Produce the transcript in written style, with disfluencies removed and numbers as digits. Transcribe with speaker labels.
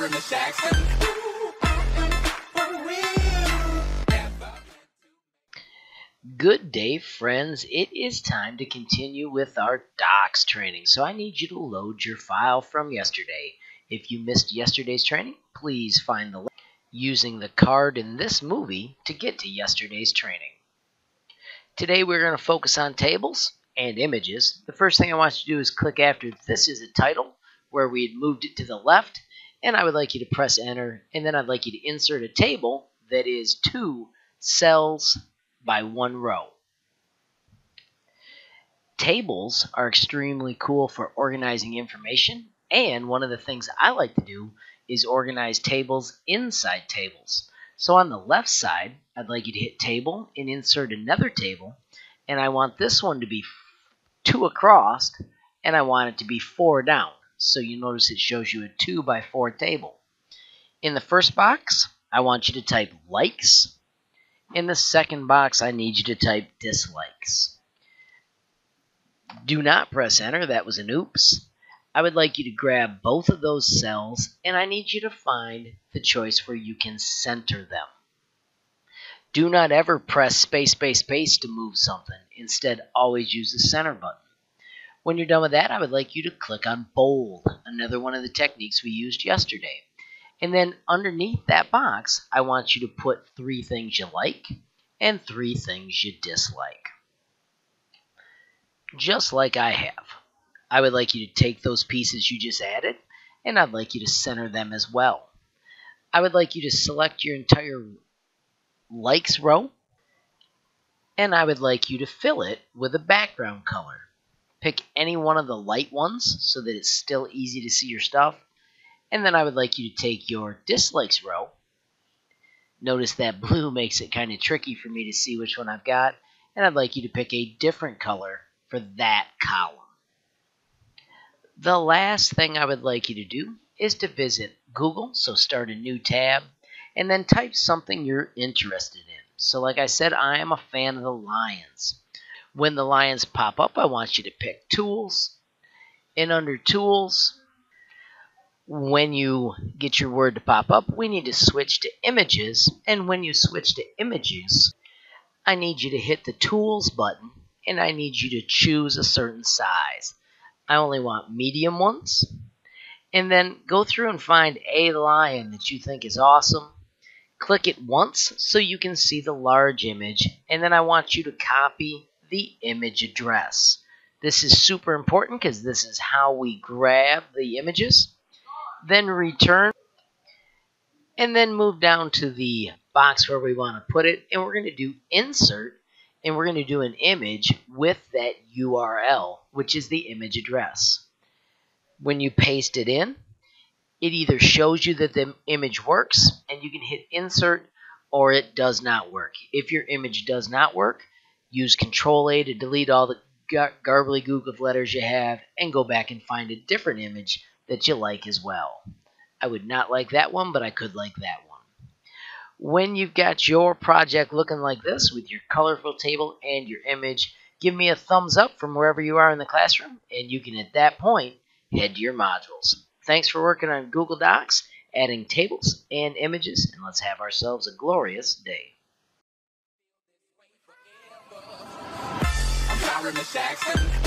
Speaker 1: Good day, friends. It is time to continue with our docs training. So I need you to load your file from yesterday. If you missed yesterday's training, please find the link using the card in this movie to get to yesterday's training. Today we're going to focus on tables and images. The first thing I want you to do is click after this is a title where we had moved it to the left, and I would like you to press enter, and then I'd like you to insert a table that is 2 cells by 1 row. Tables are extremely cool for organizing information, and one of the things I like to do is organize tables inside tables. So on the left side, I'd like you to hit table and insert another table, and I want this one to be 2 across, and I want it to be 4 down. So you notice it shows you a 2 by 4 table. In the first box, I want you to type likes. In the second box, I need you to type dislikes. Do not press enter. That was an oops. I would like you to grab both of those cells, and I need you to find the choice where you can center them. Do not ever press space, space, space to move something. Instead, always use the center button. When you're done with that, I would like you to click on bold, another one of the techniques we used yesterday. And then underneath that box, I want you to put 3 things you like and 3 things you dislike. Just like I have. I would like you to take those pieces you just added, and I'd like you to center them as well. I would like you to select your entire likes row, and I would like you to fill it with a background color. Pick any one of the light ones so that it's still easy to see your stuff. And then I would like you to take your dislikes row. Notice that blue makes it kind of tricky for me to see which one I've got. And I'd like you to pick a different color for that column. The last thing I would like you to do is to visit Google, so start a new tab, and then type something you're interested in. So like I said, I am a fan of the lions. When the lions pop up, I want you to pick Tools, and under Tools, when you get your word to pop up, we need to switch to Images, and when you switch to Images, I need you to hit the Tools button, and I need you to choose a certain size. I only want medium ones, and then go through and find a lion that you think is awesome. Click it once so you can see the large image, and then I want you to copy the image address. This is super important because this is how we grab the images. Then return, and then move down to the box where we want to put it, and we're going to do insert, and we're going to do an image with that URL, which is the image address. When you paste it in, it either shows you that the image works, and you can hit insert, or it does not work. If your image does not work, use Control-A to delete all the garbly-gook of letters you have, and go back and find a different image that you like as well. I would not like that one, but I could like that one. When you've got your project looking like this with your colorful table and your image, give me a thumbs up from wherever you are in the classroom, and you can at that point head to your modules. Thanks for working on Google Docs, adding tables and images, and let's have ourselves a glorious day. I'm